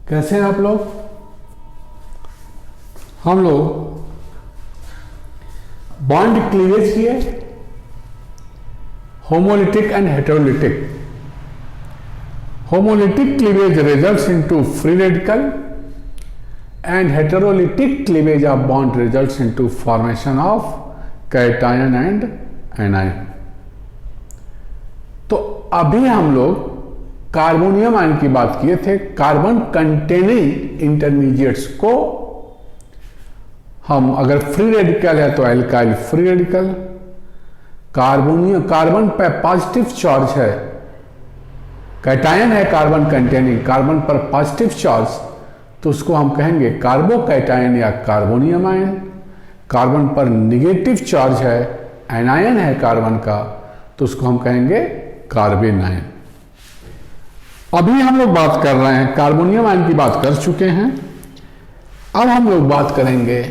कैसे हैं आप लोग? हम लोग बॉन्ड क्लीवेज किए, homolytic and heterolytic. Homolytic cleavage results into free radical and heterolytic cleavage of bond results into formation of cation and anion. तो अभी हम लोग कार्बोनियम आयन की बात किए थे. कार्बन कंटेनिंग इंटरमीडिएट्स को हम अगर फ्री रेडिकल है तो एल्काइल फ्री रेडिकल. कार्बन पे पॉजिटिव चार्ज है, कैटायन है कार्बन कंटेनिंग, कार्बन पर पॉजिटिव चार्ज, तो उसको हम कहेंगे कार्बोकैटायन या कार्बोनियम आयन. कार्बन पर निगेटिव चार्ज है, एनायन है कार्बन का, तो उसको हम कहेंगे कार्बेन आयन. अभी हम लोग बात कर रहे हैं, कार्बोनियम आयन की बात कर चुके हैं. अब हम लोग बात करेंगे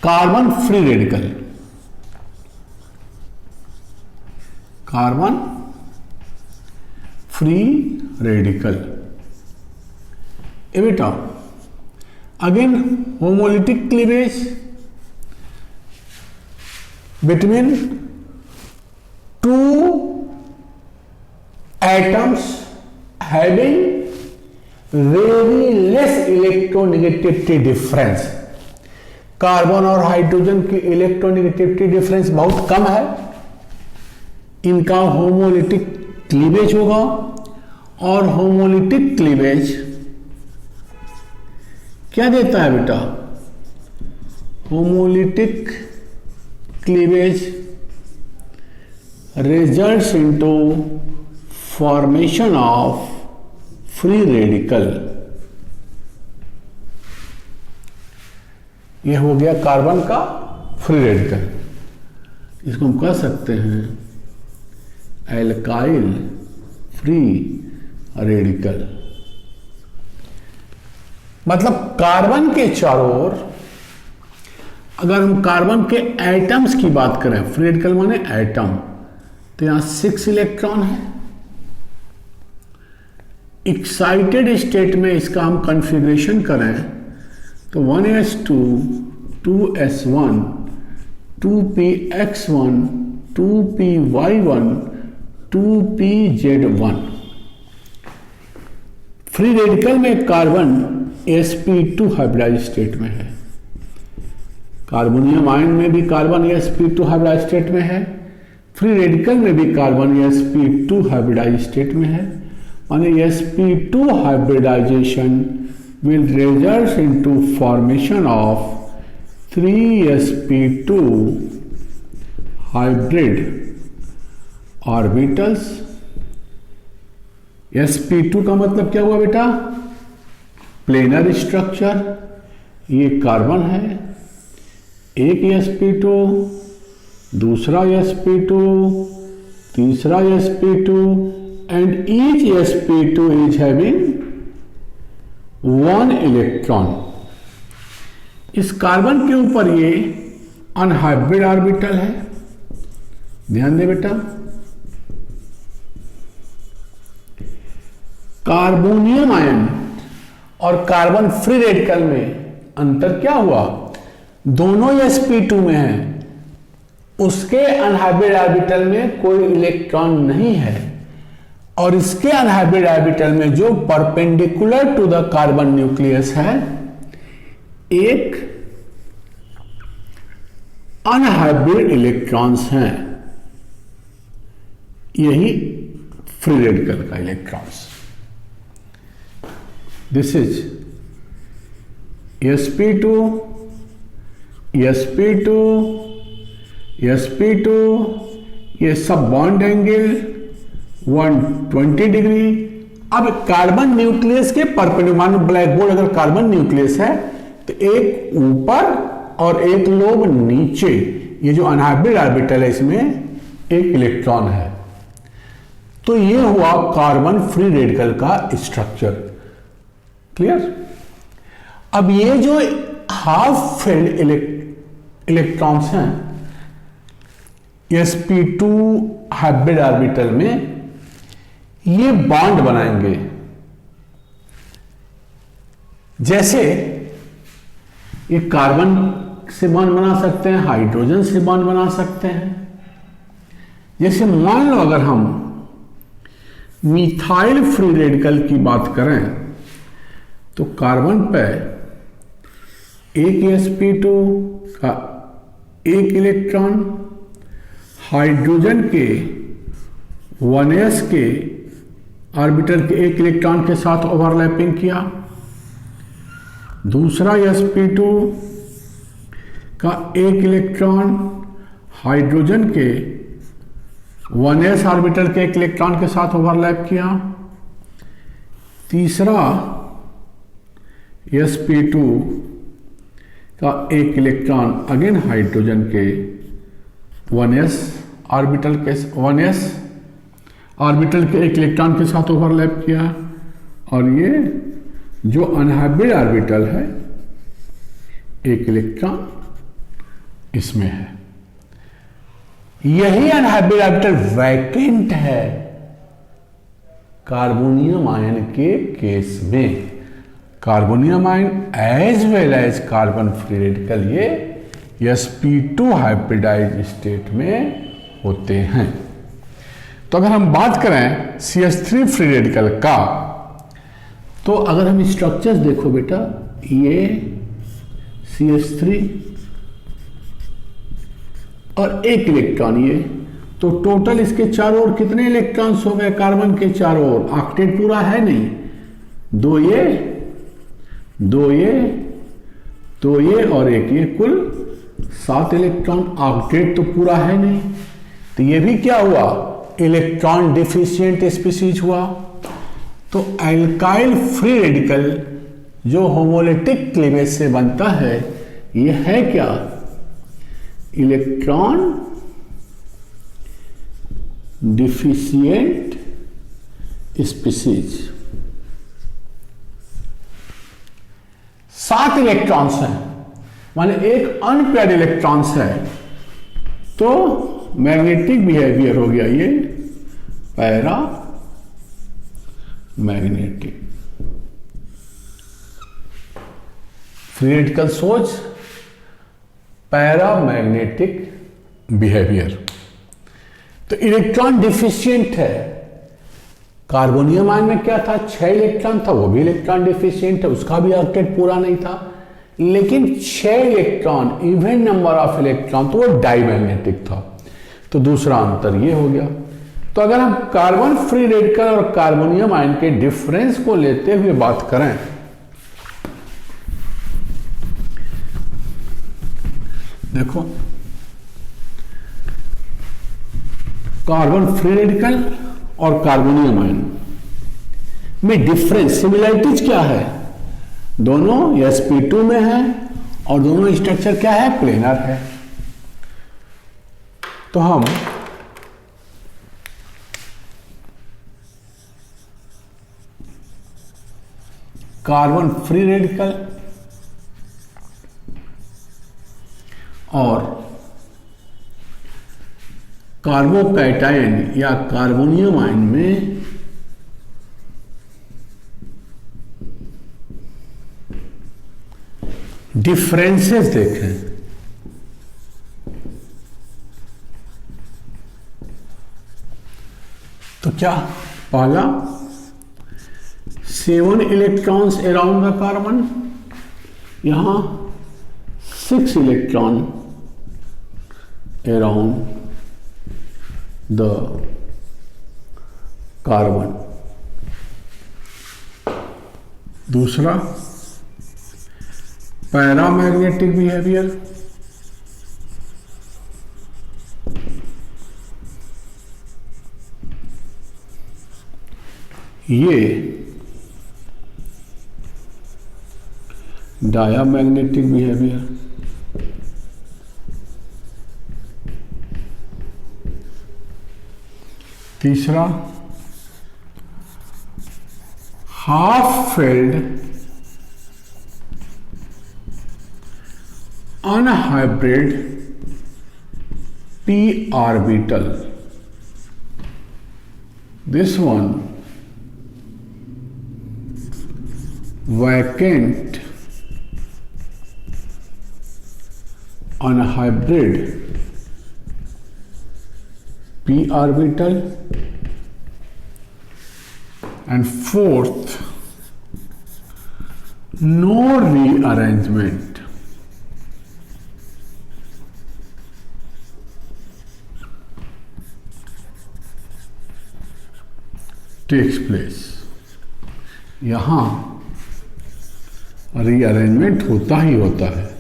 carbon free radical. Carbon free radical. बेटा again homolytic cleavage between two atoms having very less electronegativity difference. Carbon और हाइड्रोजन की इलेक्ट्रोनेगेटिविटी डिफरेंस बहुत कम है. इनका होमोलिटिक क्लीवेज होगा और होमोलिटिक क्लीवेज क्या देता है बेटा? Homolytic cleavage results into formation of free radical. यह हो गया कार्बन का फ्री रेडिकल. इसको हम कह सकते हैं एल्काइल फ्री रेडिकल. मतलब कार्बन के चारों ओर अगर हम कार्बन के एटम्स की बात करें, फ्री रेडिकल माने एटम, तो यहां 6 इलेक्ट्रॉन है. एक्साइटेड स्टेट में इसका हम कॉन्फ़िगरेशन करें तो 1s2 2s1 2px1 2py1 2pz1. Free radical में कार्बन sp2 हाइब्रिडाइज स्टेट में है. कार्बोनियम आयन में भी कार्बन sp2 हाइब्रिडाइज स्टेट में है. फ्री रेडिकल में भी कार्बन sp2 हाइब्रिडाइज स्टेट में है. माने sp2 hybridization will result into formation of 3sp2 hybrid orbitals. sp2 का मतलब क्या हुआ बेटा? Planar structure. ये कार्बन है, एक sp2, दूसरा sp2, तीसरा sp2, and each sp2 is having 1 electron. इस कार्बन के ऊपर ये अनहाइब्रिड ऑर्बिटल है. ध्यान दे बेटा, कार्बोनियम आयन और कार्बन फ्री रेडिकल में अंतर क्या हुआ? दोनों sp2 में है, उसके अनहाइब्रिड ऑर्बिटल में कोई इलेक्ट्रॉन नहीं है, और इसके अनहाइब्रिड ऑर्बिटल में जो perpendicular to the carbon nucleus है, एक अनहाइब्रिड इलेक्ट्रॉन्स हैं. यही फ्री रेडिकल का electrons. This is sp2 sp2 sp2. ये सब बॉन्ड एंगल 120 डिग्री. अब कार्बन न्यूक्लियस के परपेंडिकुलर, ब्लैक बोर्ड अगर कार्बन न्यूक्लियस है तो एक ऊपर और एक लोब नीचे. ये जो अनहाइब्रिड ऑर्बिटल है इसमें एक इलेक्ट्रॉन है. तो ये हुआ कार्बन फ्री रेडिकल का स्ट्रक्चर. क्लियर? अब ये जो हाफ फील्ड इलेक्ट्रॉन्स हैं sp2 हाइब्रिड ऑर्बिटल में, ये बॉन्ड बनाएंगे. जैसे ये कार्बन से बॉन्ड बना सकते हैं, हाइड्रोजन से बॉन्ड बना सकते हैं। जैसे मान लो अगर हम मिथाइल फ्री रेडिकल की बात करें तो कार्बन पे एक sp2 का एक इलेक्ट्रॉन हाइड्रोजन के 1s के ऑर्बिटल के एक इलेक्ट्रॉन के साथ ओवरलैपिंग किया, दूसरा sp2 का एक इलेक्ट्रॉन हाइड्रोजन के 1s ऑर्बिटल के एक इलेक्ट्रॉन के साथ ओवरलैप किया, तीसरा sp2 का एक इलेक्ट्रॉन अगेन हाइड्रोजन के 1s ऑर्बिटल के एक इलेक्ट्रॉन के साथ ओवरलैप किया, और ये जो अनहाइब्रिड ऑर्बिटल है एक इलेक्ट्रॉन इसमें है। यही अनहाइब्रिड ऑर्बिटल वैकेंट है कार्बोनियम आयन के केस में। Carbonium ion as well as carbon free radical ये sp2 हाइब्रिडाइज स्टेट में होते हैं। तो अगर हम बात करें CH3 फ्री रेडिकल का, तो अगर हम स्ट्रक्चर्स देखो बेटा, ये CH3 और एक इलेक्ट्रॉन ये, तो टोटल इसके चारों ओर कितने इलेक्ट्रॉन्स हो गए कार्बन के चारों ओर? ऑक्टेट पूरा है नहीं, दो ये और एक ये, कुल 7 इलेक्ट्रॉन। ऑक्टेट तो पूरा है नहीं, तो ये भी क्या हुआ? इलेक्ट्रॉन डिफिशिएंट स्पीसीज हुआ। तो एल्काइल फ्री रेडिकल जो होमोलिटिक क्लीवेज से बनता है, ये है क्या? Electron deficient species. 7 इलेक्ट्रॉन्स हैं, माने एक अनपेयर्ड इलेक्ट्रॉन्स है, तो मैग्नेटिक बिहेवियर हो गया ये पैरा मैग्नेटिक। फ्री रेडिकल सोच पैरामैग्नेटिक बिहेवियर। तो इलेक्ट्रॉन डिफिशिएंट है। कार्बोनियम आयन में क्या था? 6 इलेक्ट्रॉन था, वो भी इलेक्ट्रॉन डिफिशिएंट है, उसका भी ऑक्टेट पूरा नहीं था। लेकिन 6 electron, even number of electron, तो वो डाईमैग्नेटिक था। तो दूसरा अंतर ये हो गया। तो अगर हम कार्बन फ्री रेडिकल और कार्बोनियम आयन के डिफरेंस को लेते हुए बात करें, देखो कार्बन फ्री रेडिकल और कार्बोनियम आयन में डिफरेंस, सिमिलरिटीज क्या है? दोनों sp2 में है और दोनों स्ट्रक्चर क्या है? प्लेनर है। तो हम कार्बन फ्री रेडिकल और कार्बोकैटायन या कार्बोनियम आयन में डिफरेंसेस देखें। तो क्या? पहला 7 इलेक्ट्रॉन्स अराउंड द कार्बन, यहां 6 इलेक्ट्रॉन अराउंड द कार्बन। दूसरा पैरामैग्नेटिक बिहेवियर, ये डायामैग्नेटिक बिहेवियर, तीसरा half failed unhybrid p orbital. This one vacant unhybrid p orbital, and fourth, no rearrangement takes place। यहां रीअरेंजमेंट होता ही होता है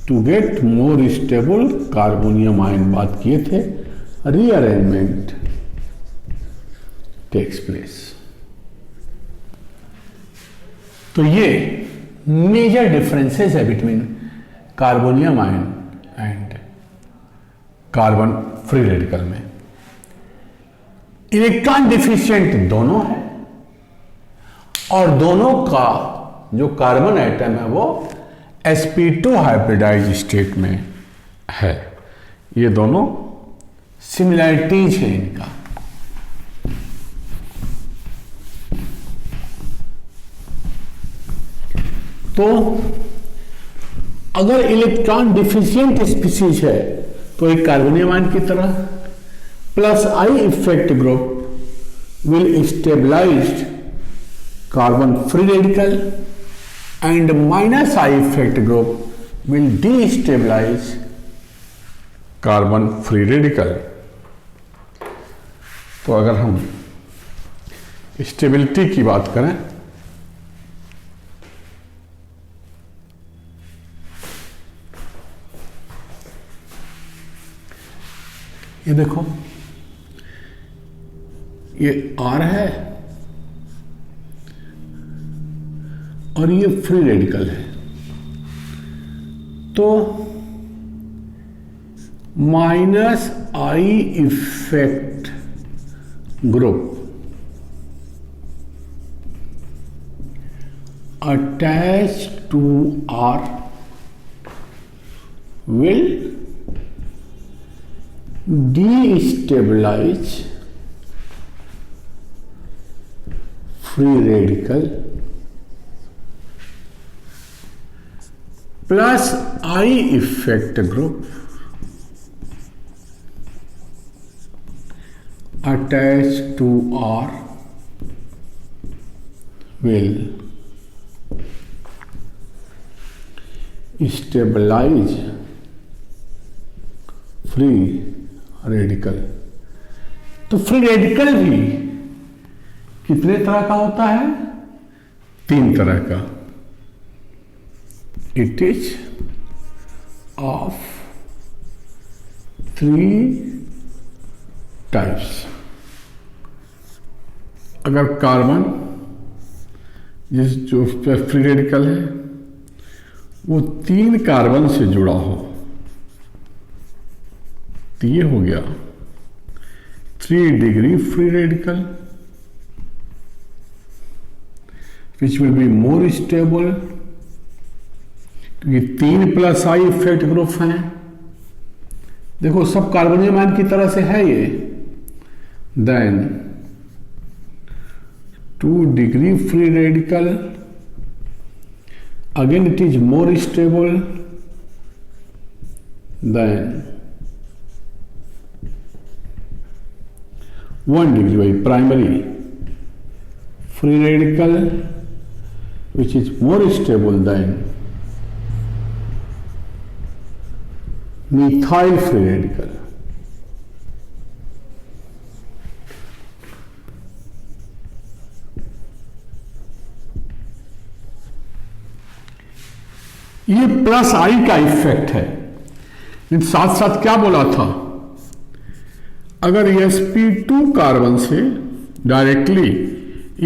to get more stable carbonium ion, बात किए थे, रीअरेंजमेंट टेक्स प्लेस। तो ये मेजर डिफरेंसेस है between carbonium ion and carbon free radical में। इलेक्ट्रॉन डिफिशिएंट दोनों है और दोनों का जो कार्बन एटम है वो sp2 हाइब्रिडाइज स्टेट में है। ये दोनों सिमिलैरिटीज है इनका। तो अगर इलेक्ट्रॉन डिफिशिएंट स्पीसीज है तो एक कार्बोनियम आयन की तरह, plus I effect group will stabilize carbon free radical and minus I effect group will destabilize carbon free radical. तो अगर हम स्टेबिलिटी की बात करें ये देखो, ये R है और ये फ्री रेडिकल है, तो minus I effect group attach to R will destabilize free radical plus I effect group attached to R will stabilize free radical. तो फ्री रेडिकल भी कितने तरह का होता है? 3 तरह का। It is of 3 types. अगर कार्बन जो फ्री रेडिकल है वो 3 कार्बन से जुड़ा हो तो ये हो गया 3 degree free radical which will be more stable, क्योंकि 3 प्लस आई इफेक्ट ग्रुप हैं। देखो सब कार्बोनियम आयन की तरह से है ये। Then 2 degree free radical, again it is more stable. Then 1 degree by primary free radical which is more stable than methyl free radical। ये प्लस आई का इफेक्ट है, लेकिन साथ साथ क्या बोला था, अगर sp2 कार्बन से डायरेक्टली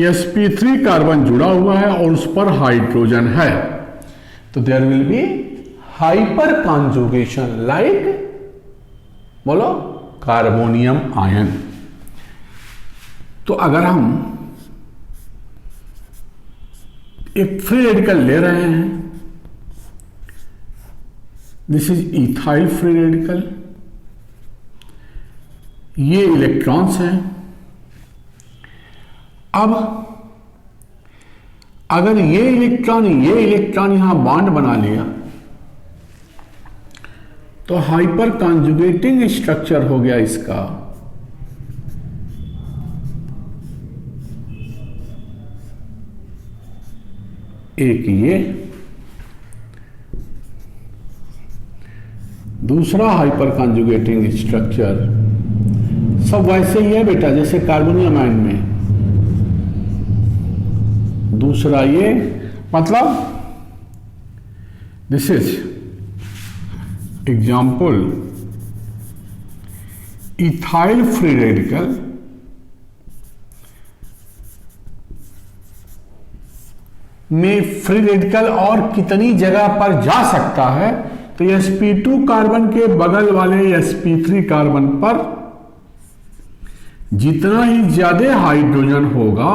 sp3 कार्बन जुड़ा हुआ है और उस पर हाइड्रोजन है तो there will be hyperconjugation like, बोलो, कार्बोनियम आयन। तो अगर हम एक फ्री रेडिकल ले रहे हैं, this is ethyl free radical, ये इलेक्ट्रॉन्स हैं। अब अगर ये इलेक्ट्रॉन यहां बॉन्ड बना लिया तो हाइपर कॉन्जुगेटिंग स्ट्रक्चर हो गया इसका। एक ये, दूसरा हाइपर कॉन्जुगेटिंग स्ट्रक्चर सब वैसे ही है बेटा जैसे कार्बोनियम आयन में। दूसरा ये, मतलब this is example ethyl free radical में फ्री रेडिकल और कितनी जगह पर जा सकता है, तो sp2 कार्बन के बगल वाले sp3 कार्बन पर जितना ही ज्यादा हाइड्रोजन होगा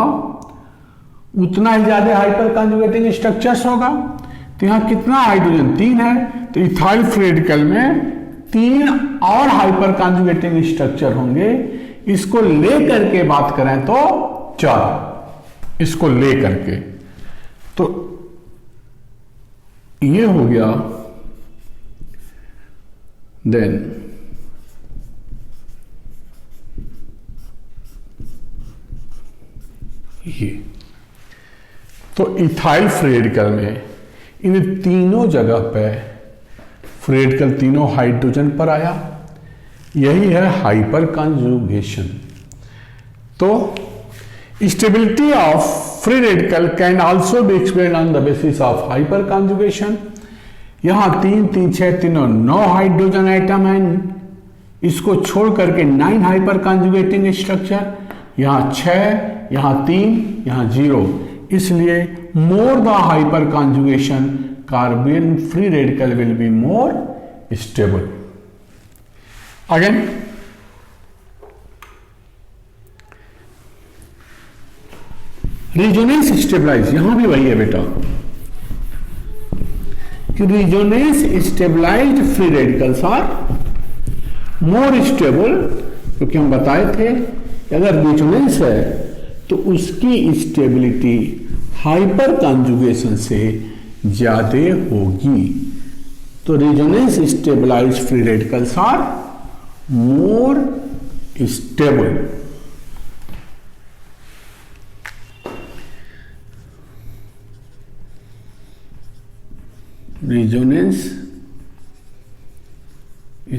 उतना ही ज्यादा हाइपर कॉन्जुगेटिंग स्ट्रक्चर्स होगा। तो यहां कितना हाइड्रोजन 3 है, तो इथाइल फ्री रेडिकल में 3 और हाइपर कॉन्जुगेटिंग स्ट्रक्चर होंगे। इसको लेकर के बात करें तो 4, इसको लेकर के, तो ये हो गया। देन ये, तो इथाइल फ्री रेडिकल में इन तीनों जगह पे फ्री रेडिकल तीनों हाइड्रोजन पर आया, यही है हाइपर कॉन्जुगेशन। तो stability of free radical can also be explained on the basis of hyperconjugation। यहां 3 3 6 तीनों 9 हाइड्रोजन आइटम है, इसको छोड़ करके 9 हाइपर कॉन्जुगेटिंग स्ट्रक्चर, यहां 6, यहां 3, यहां 0, इसलिए more the hyperconjugation carbon free radical will be more stable. Again resonance stabilize, यहां भी वही है बेटा कि resonance stabilized free radicals are more stable, क्योंकि हम बताए थे कि अगर रिजोनेंस है तो उसकी स्टेबिलिटी हाइपर कॉन्जुगेशन से ज्यादा होगी। तो resonance stabilized free radicals are more stable. resonance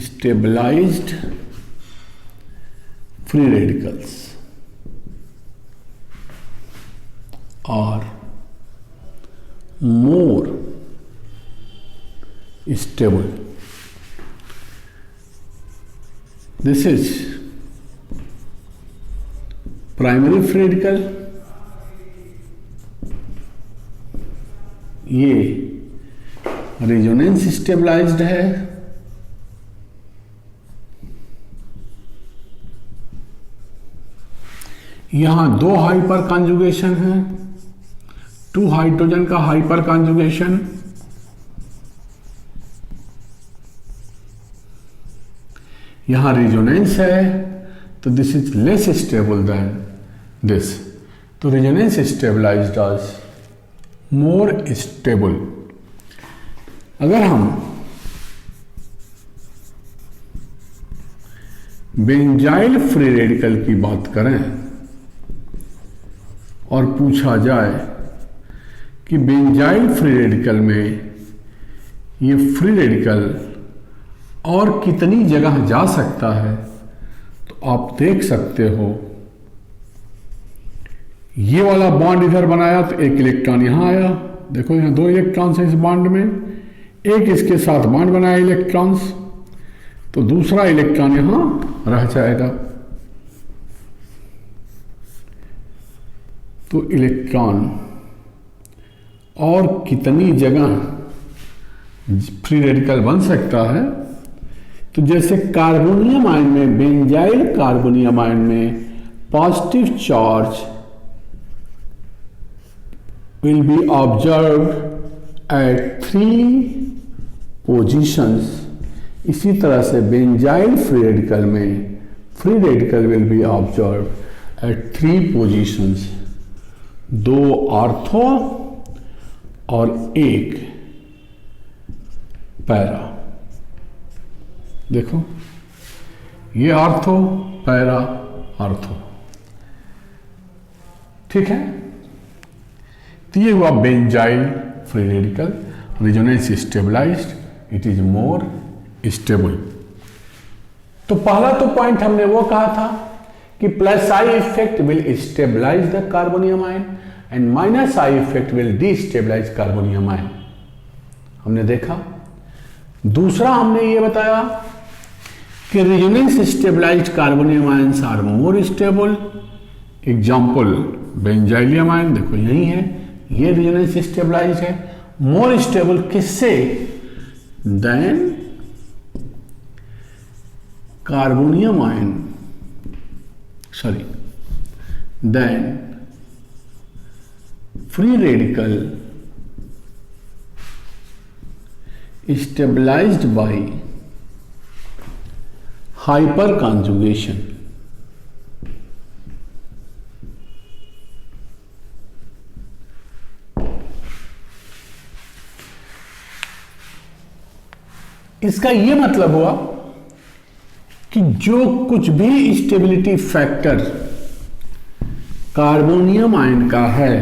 stabilized free radicals are more stable। This is primary free radical, ये रेजोनेंस स्टेबलाइज्ड है, यहां 2 हाइपर कॉन्जुगेशन है, 2 हाइड्रोजन का हाइपर कॉन्जुगेशन, यहां रेजोनेंस है, तो this is less stable than this. तो resonance stabilised as more stable. अगर हम बेंजाइल फ्री रेडिकल की बात करें और पूछा जाए कि बेंजाइल फ्री रेडिकल में ये फ्री रेडिकल और कितनी जगह जा सकता है, तो आप देख सकते हो ये वाला बॉन्ड इधर बनाया तो एक इलेक्ट्रॉन यहां आया, देखो यहां 2 इलेक्ट्रॉन्स हैं इस बॉन्ड में, एक इसके साथ बॉन्ड बनाया इलेक्ट्रॉन्स, तो दूसरा इलेक्ट्रॉन यहां रह जाएगा। तो इलेक्ट्रॉन और कितनी जगह फ्री रेडिकल बन सकता है, तो जैसे कार्बोनियम आयन में, बेंजाइल कार्बोनियम आयन में positive charge will be observed at 3 positions। इसी तरह से बेंजाइल फ्री रेडिकल में free radical will B observe eight 3 positions, 2 ortho और एक पैरा। देखो ये ऑर्थो, पैरा, ऑर्थो, ठीक है। तो ये हुआ benzyl free radical, resonance stabilised, it is more stable. तो पहला तो पॉइंट हमने वो कहा था कि plus I effect will stabilise the carbonium ion and minus I effect will destabilise carbonium ion, हमने देखा। दूसरा हमने ये बताया कि resonance stabilised carbonium ions are more stable. Example benzylium ion, देखो यही है, ये रेजोनेंस स्टेबलाइज्ड है। मोर स्टेबल किससे? Than carbonium ion, sorry, then free radical stabilized by hyperconjugation। इसका यह मतलब हुआ कि जो कुछ भी स्टेबिलिटी फैक्टर कार्बोनियम आयन का है,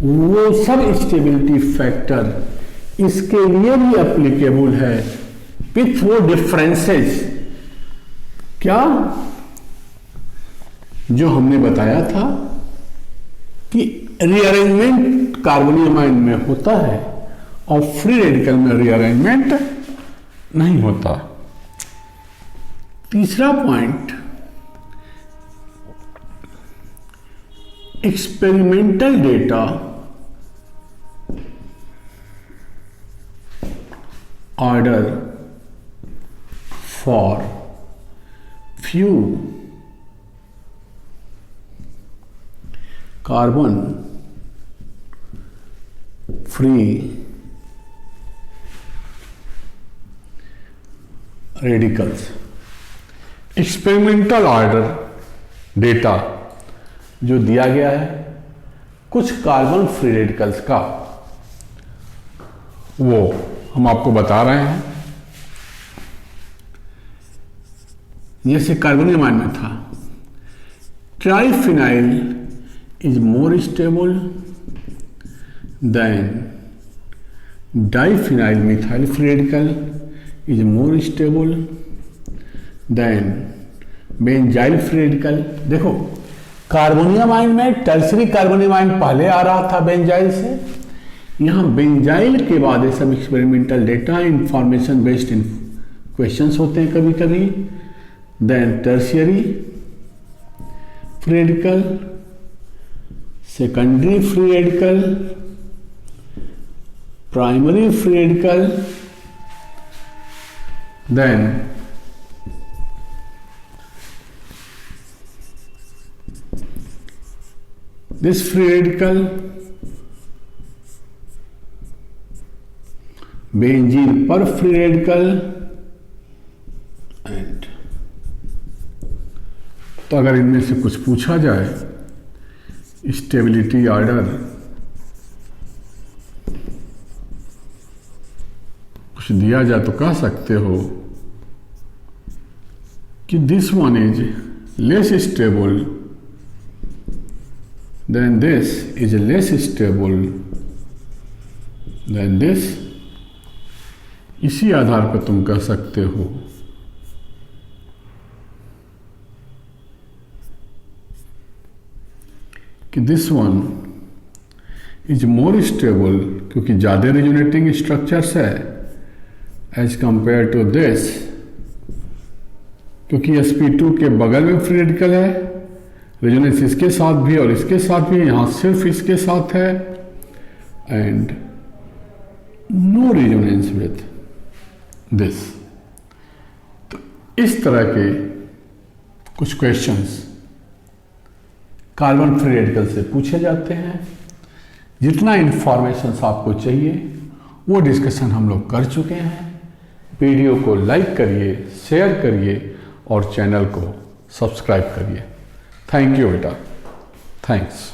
वो सब स्टेबिलिटी फैक्टर इसके लिए भी एप्लीकेबल है, विथ वो डिफरेंसेस। क्या? जो हमने बताया था कि रीअरेंजमेंट कार्बोनियम आयन में होता है और फ्री रेडिकल में रीअरेंजमेंट नहीं होता। तीसरा point, experimental data order for few carbon free radicals। Experimental order data जो दिया गया है कुछ कार्बन फ्री रेडिकल्स का, वो हम आपको बता रहे हैं। जैसे कार्बोनियम आयन में था, triphenyl is more stable then diphenyl methyl free radical is more stable then benzyl free radical. देखो कार्बोनियम आयन में टर्सरी कार्बोनियम आयन पहले आ रहा था बेंजाइल से, यहाँ बेंजाइल के बाद ये सब experimental data, information based questions होते हैं कभी कभी। Then tertiary free radical, secondary free radical, primary free radical, then this free radical, benzene पर फ्री रेडिकल एंड। तो अगर इनमें से कुछ पूछा जाए, स्टेबिलिटी ऑर्डर कुछ दिया जाए तो कह सकते हो कि this one is less stable than this is less stable than this. इसी आधार पर तुम कह सकते हो कि this one is more stable, क्योंकि ज़्यादा रिजोनेटिंग स्ट्रक्चर्स है एज कंपेयर टू दिस, क्योंकि sp2 के बगल में फ्री रेडिकल है, रेजोनेंस इसके साथ भी और इसके साथ भी, यहाँ सिर्फ इसके साथ है, and no resonance with this. तो इस तरह के कुछ क्वेश्चंस कार्बन फ्री रेडिकल से पूछे जाते हैं। जितना इंफॉर्मेशन आपको चाहिए वो डिस्कशन हम लोग कर चुके हैं। वीडियो को लाइक करिए, शेयर करिए और चैनल को सब्सक्राइब करिए। थैंक यू बेटा, थैंक्स।